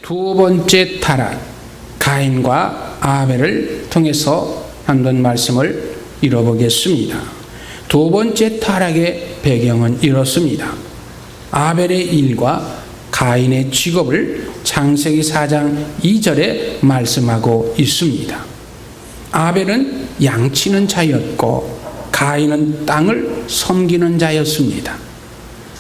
두 번째 타락, 가인과 아벨을 통해서 한번 말씀을 읽어보겠습니다. 두 번째 타락의 배경은 이렇습니다. 아벨의 일과 가인의 직업을 창세기 4장 2절에 말씀하고 있습니다. 아벨은 양치는 자였고 가인은 땅을 섬기는 자였습니다.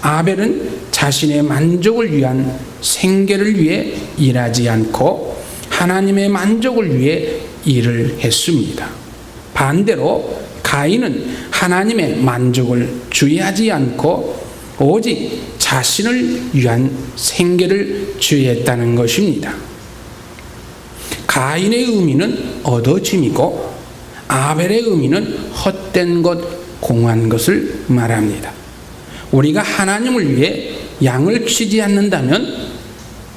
아벨은 자신의 만족을 위한 생계를 위해 일하지 않고 하나님의 만족을 위해 일을 했습니다. 반대로 가인은 하나님의 만족을 주의하지 않고 오직 자신을 위한 생계를 주의했다는 것입니다. 가인의 의미는 얻어짐이고 아벨의 의미는 헛된 것, 공한 것을 말합니다. 우리가 하나님을 위해 양을 치지 않는다면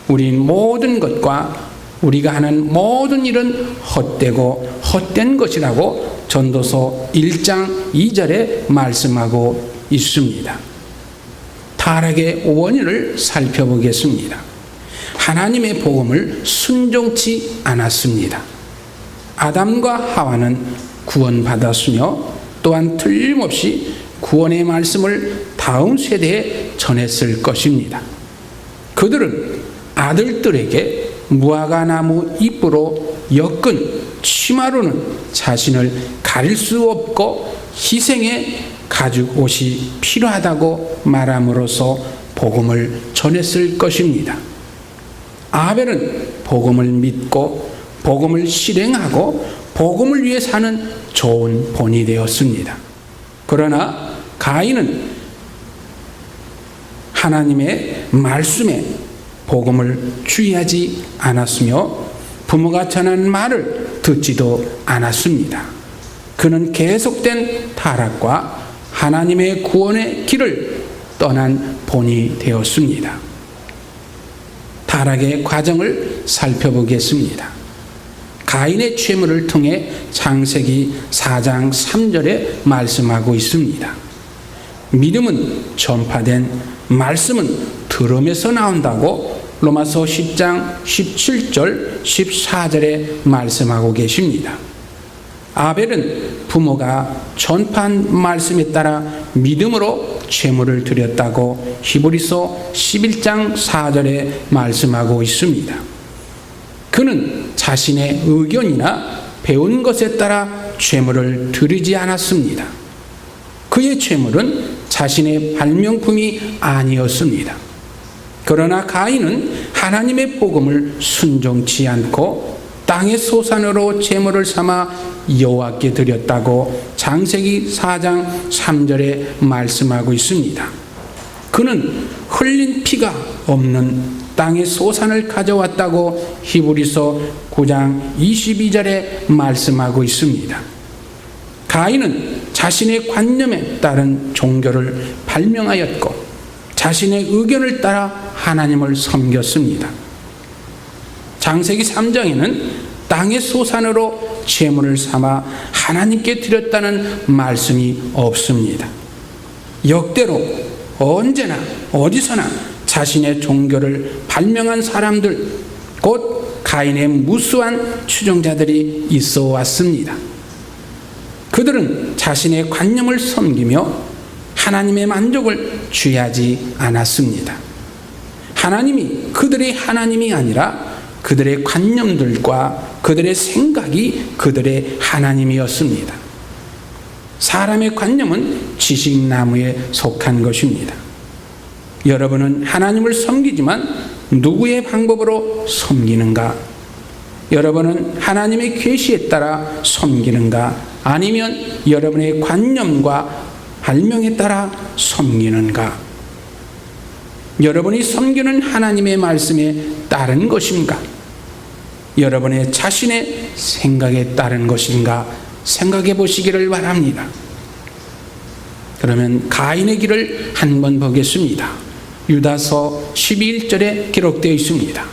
우린 모든 것과 우리가 하는 모든 일은 헛되고 헛된 것이라고 전도서 1장 2절에 말씀하고 있습니다. 타락의 원인을 살펴보겠습니다. 하나님의 복음을 순종치 않았습니다. 아담과 하와는 구원받았으며 또한 틀림없이 구원의 말씀을 다음 세대에 전했을 것입니다. 그들은 아들들에게 무화과 나무 잎으로 엮은 치마로는 자신을 가릴 수 없고 희생의 가죽 옷이 필요하다고 말함으로써 복음을 전했을 것입니다. 아벨은 복음을 믿고 복음을 실행하고 복음을 위해 사는 좋은 본이 되었습니다. 그러나 가인은 하나님의 말씀에 복음을 주의하지 않았으며 부모가 전한 말을 듣지도 않았습니다. 그는 계속된 타락과 하나님의 구원의 길을 떠난 본이 되었습니다. 타락의 과정을 살펴보겠습니다. 가인의 죄물을 통해 창세기 4장 3절에 말씀하고 있습니다. 믿음은 전파된, 말씀은 들음에서 나온다고 로마서 10장 17절 14절에 말씀하고 계십니다. 아벨은 부모가 전파한 말씀에 따라 믿음으로 제물을 드렸다고 히브리서 11장 4절에 말씀하고 있습니다. 그는 자신의 의견이나 배운 것에 따라 제물을 드리지 않았습니다. 그의 제물은 자신의 발명품이 아니었습니다. 그러나 가인은 하나님의 복음을 순종치 않고 땅의 소산으로 제물을 삼아 여호와께 드렸다고 창세기 4장 3절에 말씀하고 있습니다. 그는 흘린 피가 없는 땅의 소산을 가져왔다고 히브리서 9장 22절에 말씀하고 있습니다. 가인은 자신의 관념에 따른 종교를 발명하였고 자신의 의견을 따라 하나님을 섬겼습니다. 창세기 3장에는 땅의 소산으로 제물을 삼아 하나님께 드렸다는 말씀이 없습니다. 역대로 언제나 어디서나 자신의 종교를 발명한 사람들, 곧 가인의 무수한 추종자들이 있어 왔습니다. 그들은 자신의 관념을 섬기며 하나님의 만족을 취하지 않았습니다. 하나님이 그들의 하나님이 아니라 그들의 관념들과 그들의 생각이 그들의 하나님이었습니다. 사람의 관념은 지식나무에 속한 것입니다. 여러분은 하나님을 섬기지만 누구의 방법으로 섬기는가? 여러분은 하나님의 계시에 따라 섬기는가? 아니면 여러분의 관념과 발명에 따라 섬기는가? 여러분이 섬기는 하나님의 말씀에 따른 것인가? 여러분의 자신의 생각에 따른 것인가? 생각해 보시기를 바랍니다. 그러면 가인의 길을 한번 보겠습니다. 유다서 11절에 기록되어 있습니다.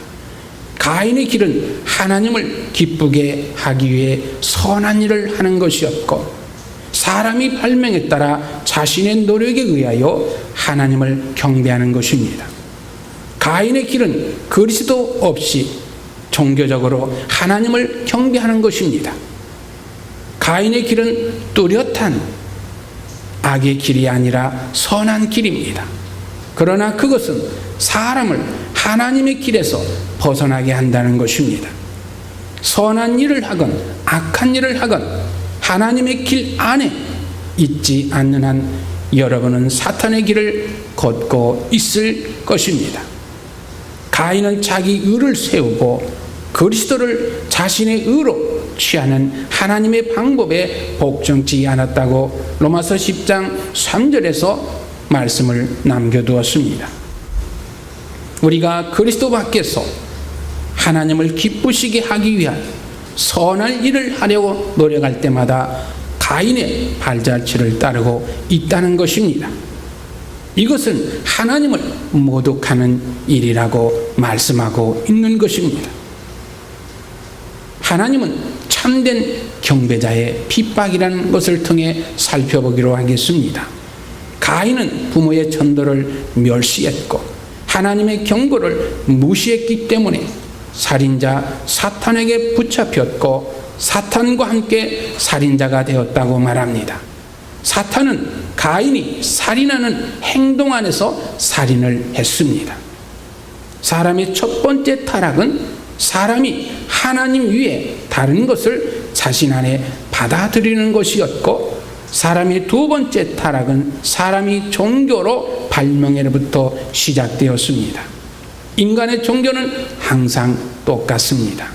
가인의 길은 하나님을 기쁘게 하기 위해 선한 일을 하는 것이었고 사람이 발명에 따라 자신의 노력에 의하여 하나님을 경배하는 것입니다. 가인의 길은 그리스도 없이 종교적으로 하나님을 경배하는 것입니다. 가인의 길은 뚜렷한 악의 길이 아니라 선한 길입니다. 그러나 그것은 사람을 하나님의 길에서 벗어나게 한다는 것입니다. 선한 일을 하건 악한 일을 하건 하나님의 길 안에 있지 않는 한 여러분은 사탄의 길을 걷고 있을 것입니다. 가인은 자기 의를 세우고 그리스도를 자신의 의로 취하는 하나님의 방법에 복종치 않았다고 로마서 10장 3절에서 말씀을 남겨두었습니다. 우리가 그리스도 밖에서 하나님을 기쁘시게 하기 위한 선한 일을 하려고 노력할 때마다 가인의 발자취를 따르고 있다는 것입니다. 이것은 하나님을 모독하는 일이라고 말씀하고 있는 것입니다. 하나님은 참된 경배자의 핍박이라는 것을 통해 살펴보기로 하겠습니다. 가인은 부모의 천도를 멸시했고 하나님의 경고를 무시했기 때문에 살인자 사탄에게 붙잡혔고 사탄과 함께 살인자가 되었다고 말합니다. 사탄은 가인이 살인하는 행동 안에서 살인을 했습니다. 사람의 첫 번째 타락은 사람이 하나님 위에 다른 것을 자신 안에 받아들이는 것이었고, 사람의 두 번째 타락은 사람이 종교로 발명에로부터 시작되었습니다. 인간의 종교는 항상 똑같습니다.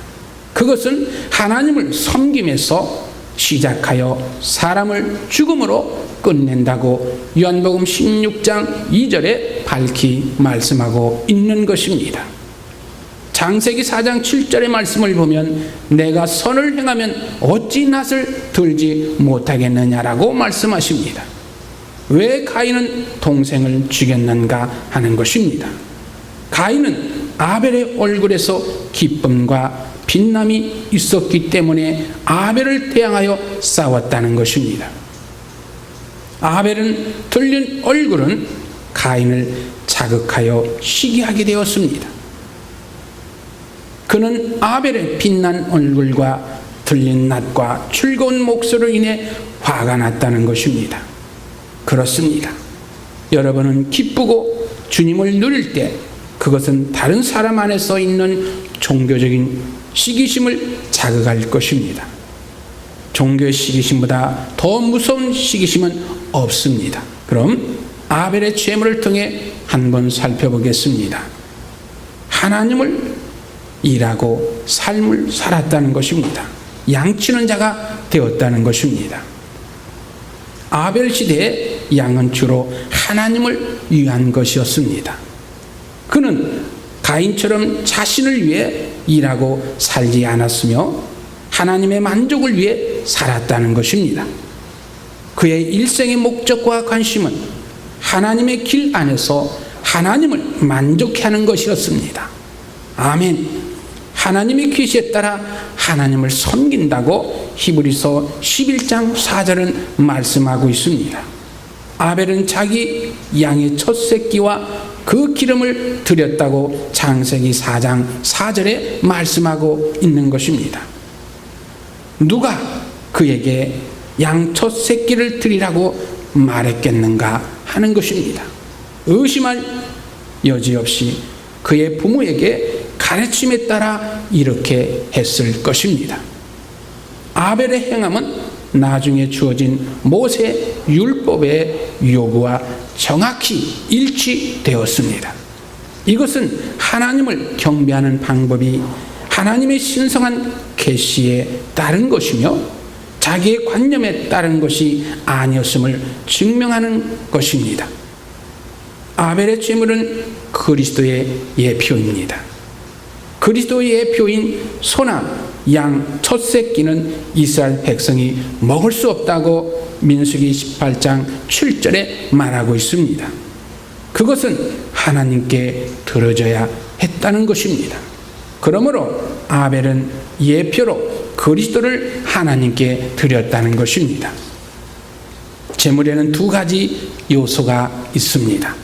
그것은 하나님을 섬김에서 시작하여 사람을 죽음으로 끝낸다고 요한복음 16장 2절에 밝히 말씀하고 있는 것입니다. 창세기 4장 7절의 말씀을 보면 내가 선을 행하면 어찌 낯을 들지 못하겠느냐라고 말씀하십니다. 왜 가인은 동생을 죽였는가 하는 것입니다. 가인은 아벨의 얼굴에서 기쁨과 빛남이 있었기 때문에 아벨을 대항하여 싸웠다는 것입니다. 아벨은 들린 얼굴은 가인을 자극하여 시기하게 되었습니다. 그는 아벨의 빛난 얼굴과 들린 낯과 즐거운 목소리로 인해 화가 났다는 것입니다. 그렇습니다. 여러분은 기쁘고 주님을 누릴 때 그것은 다른 사람 안에서 있는 종교적인 시기심을 자극할 것입니다. 종교의 시기심보다 더 무서운 시기심은 없습니다. 그럼 아벨의 죄물을 통해 한번 살펴보겠습니다. 하나님을 일하고 삶을 살았다는 것입니다. 양치는 자가 되었다는 것입니다. 아벨 시대에 양은 주로 하나님을 위한 것이었습니다. 그는 가인처럼 자신을 위해 일하고 살지 않았으며 하나님의 만족을 위해 살았다는 것입니다. 그의 일생의 목적과 관심은 하나님의 길 안에서 하나님을 만족해 하는 것이었습니다. 아멘. 하나님의 계시에 따라 하나님을 섬긴다고 히브리서 11장 4절은 말씀하고 있습니다. 아벨은 자기 양의 첫 새끼와 그 기름을 드렸다고 창세기 4장 4절에 말씀하고 있는 것입니다. 누가 그에게 양 첫 새끼를 드리라고 말했겠는가 하는 것입니다. 의심할 여지 없이 그의 부모에게 가르침에 따라 이렇게 했을 것입니다. 아벨의 행함은 나중에 주어진 모세 율법의 요구와 정확히 일치되었습니다. 이것은 하나님을 경배하는 방법이 하나님의 신성한 계시에 따른 것이며 자기의 관념에 따른 것이 아니었음을 증명하는 것입니다. 아벨의 제물은 그리스도의 예표입니다. 그리스도의 예표인 소나 양 첫 새끼는 이스라엘 백성이 먹을 수 없다고 민수기 18장 7절에 말하고 있습니다. 그것은 하나님께 드려져야 했다는 것입니다. 그러므로 아벨은 예표로 그리스도를 하나님께 드렸다는 것입니다. 제물에는 두 가지 요소가 있습니다.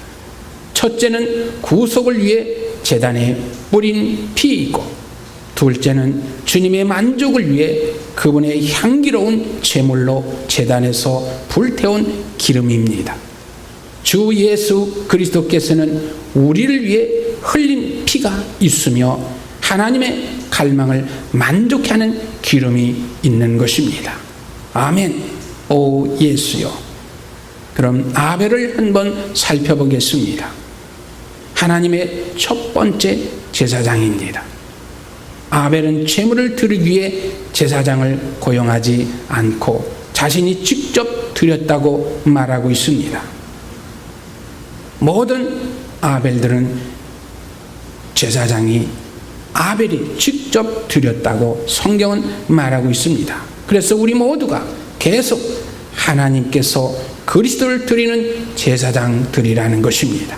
첫째는 구속을 위해 제단에 뿌린 피이고, 둘째는 주님의 만족을 위해 그분의 향기로운 제물로 제단에서 불태운 기름입니다. 주 예수 그리스도께서는 우리를 위해 흘린 피가 있으며 하나님의 갈망을 만족케 하는 기름이 있는 것입니다. 아멘. 오 예수여. 그럼 아벨을 한번 살펴보겠습니다. 하나님의 첫 번째 제사장입니다. 아벨은 제물을 드리기 위해 제사장을 고용하지 않고 자신이 직접 드렸다고 말하고 있습니다. 모든 아벨들은 제사장이 아벨이 직접 드렸다고 성경은 말하고 있습니다. 그래서 우리 모두가 계속 하나님께서 그리스도를 드리는 제사장들이라는 것입니다.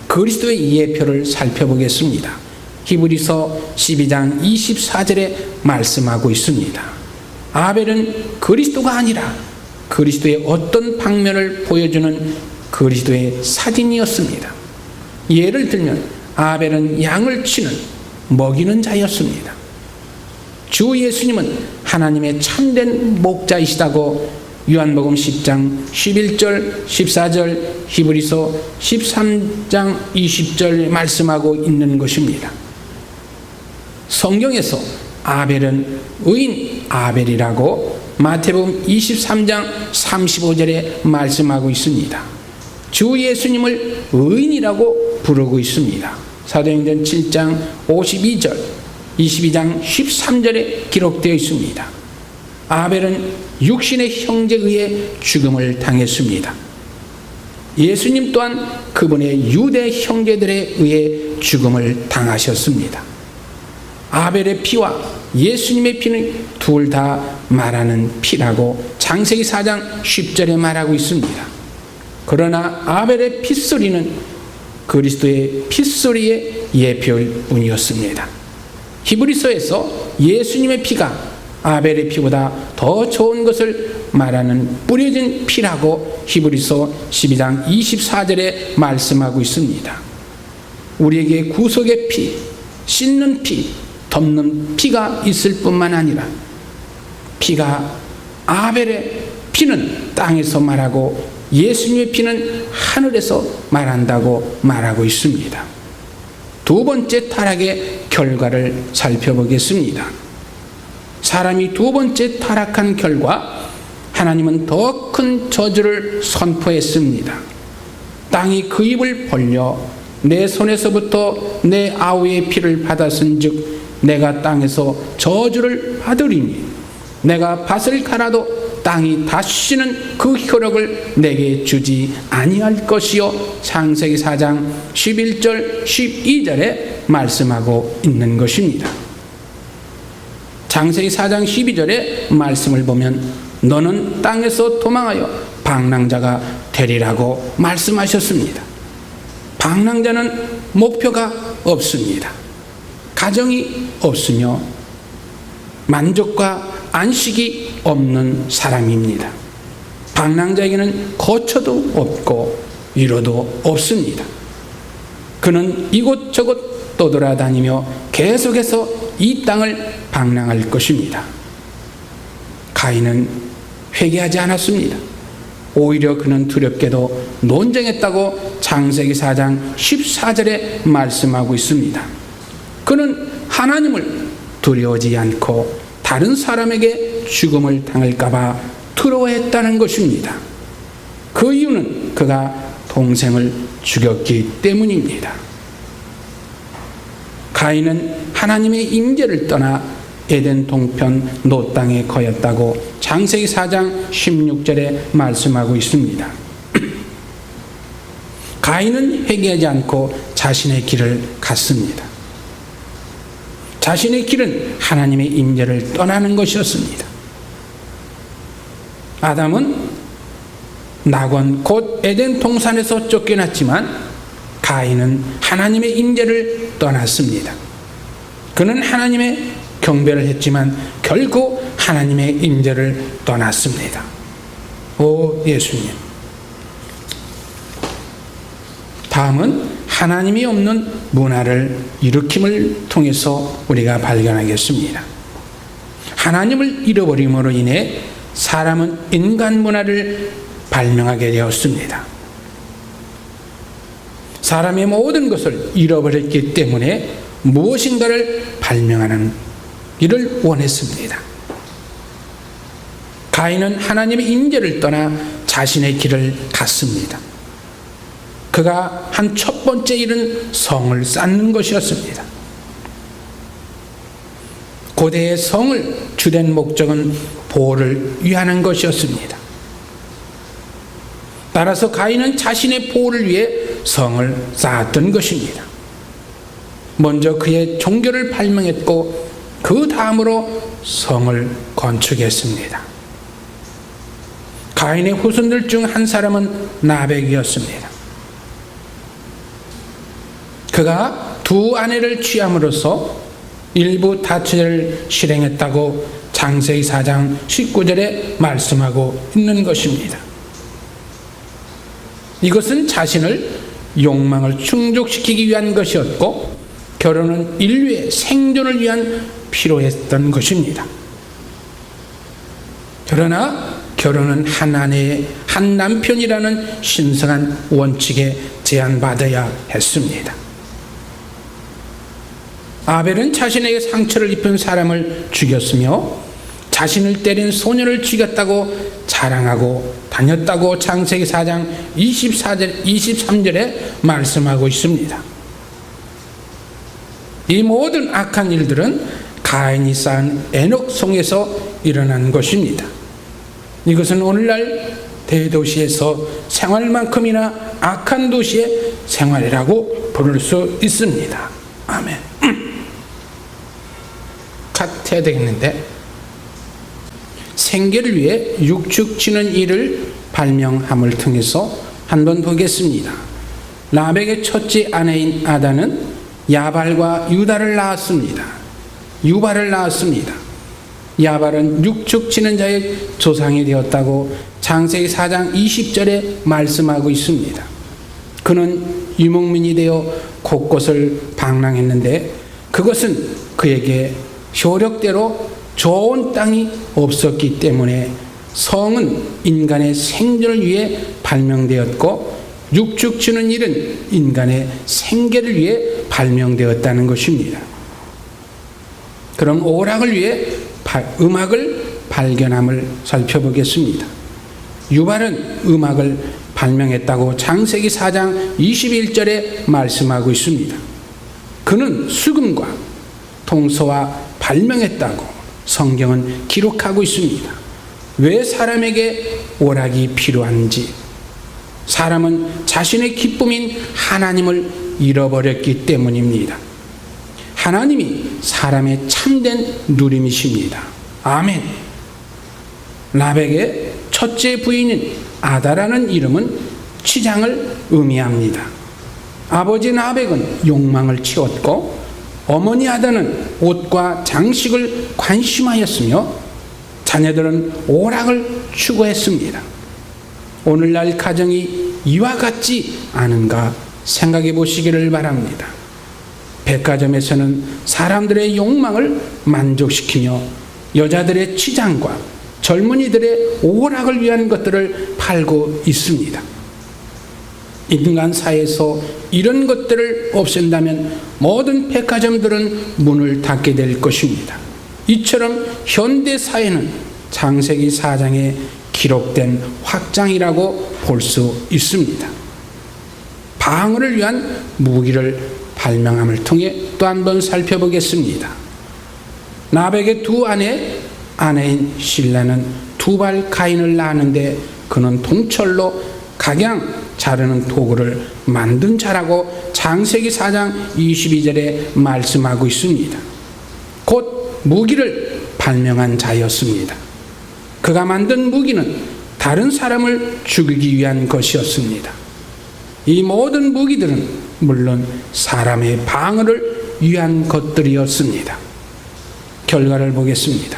그리스도의 예표를 살펴보겠습니다. 히브리서 12장 24절에 말씀하고 있습니다. 아벨은 그리스도가 아니라 그리스도의 어떤 방면을 보여주는 그리스도의 사진이었습니다. 예를 들면 아벨은 양을 치는 먹이는 자였습니다. 주 예수님은 하나님의 참된 목자이시다고 요한복음 10장 11절 14절 히브리서 13장 20절 말씀하고 있는 것입니다. 성경에서 아벨은 의인 아벨이라고 마태복음 23장 35절에 말씀하고 있습니다. 주 예수님을 의인이라고 부르고 있습니다. 사도행전 7장 52절 22장 13절에 기록되어 있습니다. 아벨은 육신의 형제에 의해 죽음을 당했습니다. 예수님 또한 그분의 유대 형제들에 의해 죽음을 당하셨습니다. 아벨의 피와 예수님의 피는 둘 다 말하는 피라고 창세기 4장 10절에 말하고 있습니다. 그러나 아벨의 핏소리는 그리스도의 핏소리의 예표일 뿐이었습니다. 히브리서에서 예수님의 피가 아벨의 피보다 더 좋은 것을 말하는 뿌려진 피라고 히브리서 12장 24절에 말씀하고 있습니다. 우리에게 구속의 피, 씻는 피, 덮는 피가 있을 뿐만 아니라 피가 아벨의 피는 땅에서 말하고 예수님의 피는 하늘에서 말한다고 말하고 있습니다. 두 번째 타락의 결과를 살펴보겠습니다. 사람이 두 번째 타락한 결과 하나님은 더 큰 저주를 선포했습니다. 땅이 그 입을 벌려 내 손에서부터 내 아우의 피를 받았은즉 내가 땅에서 저주를 받으리니 내가 밭을 갈아도 땅이 다시는 그 효력을 내게 주지 아니할 것이요. 창세기 4장 11절 12절에 말씀하고 있는 것입니다. 창세기 4장 12절의 말씀을 보면 너는 땅에서 도망하여 방랑자가 되리라고 말씀하셨습니다. 방랑자는 목표가 없습니다. 가정이 없으며 만족과 안식이 없는 사람입니다. 방랑자에게는 거처도 없고 위로도 없습니다. 그는 이곳저곳 떠돌아다니며 계속해서 이 땅을 방랑할 것입니다. 가인은 회개하지 않았습니다. 오히려 그는 두렵게도 논쟁했다고 창세기 4장 14절에 말씀하고 있습니다. 그는 하나님을 두려워하지 않고 다른 사람에게 죽음을 당할까봐 두려워했다는 것입니다. 그 이유는 그가 동생을 죽였기 때문입니다. 가인은 하나님의 임재를 떠나 에덴 동편 노 땅에 거였다고 창세기 4장 16절에 말씀하고 있습니다. 가인은 회개하지 않고 자신의 길을 갔습니다. 자신의 길은 하나님의 임재를 떠나는 것이었습니다. 아담은 낙원 곧 에덴 동산에서 쫓겨났지만 가인은 하나님의 임재를 떠났습니다. 그는 하나님의 경배를 했지만 결국 하나님의 임재를 떠났습니다. 오 예수님. 다음은 하나님이 없는 문화를 일으킴을 통해서 우리가 발견하겠습니다. 하나님을 잃어버림으로 인해 사람은 인간 문화를 발명하게 되었습니다. 사람의 모든 것을 잃어버렸기 때문에 무엇인가를 발명하는 일을 원했습니다. 가인은 하나님의 임재를 떠나 자신의 길을 갔습니다. 그가 한 첫 번째 일은 성을 쌓는 것이었습니다. 고대의 성을 주된 목적은 보호를 위하는 것이었습니다. 따라서 가인은 자신의 보호를 위해 성을 쌓았던 것입니다. 먼저 그의 종교를 발명했고 그 다음으로 성을 건축했습니다. 가인의 후손들 중 한 사람은 나백이었습니다. 그가 두 아내를 취함으로써 일부 다처제를 실행했다고 창세기 4장 19절에 말씀하고 있는 것입니다. 이것은 자신을 욕망을 충족시키기 위한 것이었고 결혼은 인류의 생존을 위한 필요했던 것입니다. 그러나 결혼은 한 아내의 한 남편이라는 신성한 원칙에 제한받아야 했습니다. 아벨은 자신에게 상처를 입힌 사람을 죽였으며 자신을 때린 소년을 죽였다고 자랑하고 다녔다고 창세기 4장 23절에 말씀하고 있습니다. 이 모든 악한 일들은 가인이 쌓은 에녹성에서 일어난 것입니다. 이것은 오늘날 대도시에서 생활만큼이나 악한 도시의 생활이라고 부를 수 있습니다. 아멘. 컷 해야 되겠는데, 생계를 위해 육축 치는 일을 발명함을 통해서 한번 보겠습니다. 라벡의 첫째 아내인 아다는 야발과 유다를 낳았습니다. 유발을 낳았습니다. 야발은 육축 치는 자의 조상이 되었다고 창세기 4장 20절에 말씀하고 있습니다. 그는 유목민이 되어 곳곳을 방랑했는데 그것은 그에게 효력대로 좋은 땅이 없었기 때문에 성은 인간의 생존을 위해 발명되었고 육축 치는 일은 인간의 생계를 위해 발명되었다는 것입니다. 그럼 오락을 위해 음악을 발견함을 살펴보겠습니다. 유발은 음악을 발명했다고 창세기 4장 21절에 말씀하고 있습니다. 그는 수금과 통소와 발명했다고 성경은 기록하고 있습니다. 왜 사람에게 오락이 필요한지, 사람은 자신의 기쁨인 하나님을 잃어버렸기 때문입니다. 하나님이 사람의 참된 누림이십니다. 아멘. 라벡의 첫째 부인인 아다라는 이름은 치장을 의미합니다. 아버지 라벡은 욕망을 채웠고 어머니 아다는 옷과 장식을 관심하였으며 자녀들은 오락을 추구했습니다. 오늘날 가정이 이와 같지 않은가 생각해 보시기를 바랍니다. 백화점에서는 사람들의 욕망을 만족시키며 여자들의 치장과 젊은이들의 오락을 위한 것들을 팔고 있습니다. 인간 사회에서 이런 것들을 없앤다면 모든 백화점들은 문을 닫게 될 것입니다. 이처럼 현대 사회는 창세기 4장에 기록된 확장이라고 볼 수 있습니다. 방어를 위한 무기를 발명함을 통해 또 한 번 살펴보겠습니다. 나벡의 두 아내인 실레는 두발 가인을 낳았는데 그는 동철로 각양 자르는 도구를 만든 자라고 창세기 4장 22절에 말씀하고 있습니다. 곧 무기를 발명한 자였습니다. 그가 만든 무기는 다른 사람을 죽이기 위한 것이었습니다. 이 모든 무기들은 물론 사람의 방어를 위한 것들이었습니다. 결과를 보겠습니다.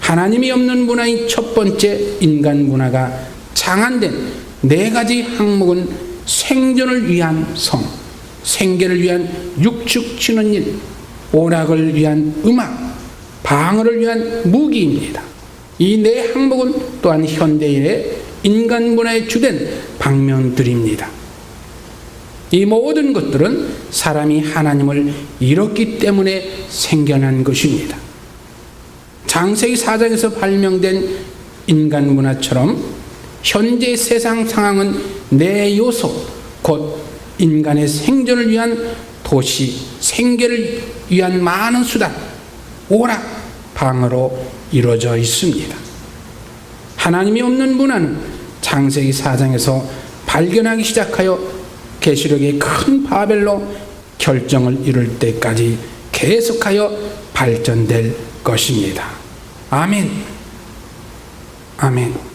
하나님이 없는 문화의 첫 번째 인간 문화가 장안된 네 가지 항목은 생존을 위한 성, 생계를 위한 육축 치는 일, 오락을 위한 음악, 방어를 위한 무기입니다. 이 네 항목은 또한 현대인의 인간 문화의 주된 방면들입니다. 이 모든 것들은 사람이 하나님을 잃었기 때문에 생겨난 것입니다. 창세기 4장에서 발명된 인간 문화처럼 현재 세상 상황은 네 요소, 곧 인간의 생존을 위한 도시, 생계를 위한 많은 수단, 오락, 방어로 이루어져 있습니다. 하나님이 없는 문화는 창세기 4장에서 발견하기 시작하여 계시록의 큰 바벨로 결정을 이룰 때까지 계속하여 발전될 것입니다. 아멘. 아멘.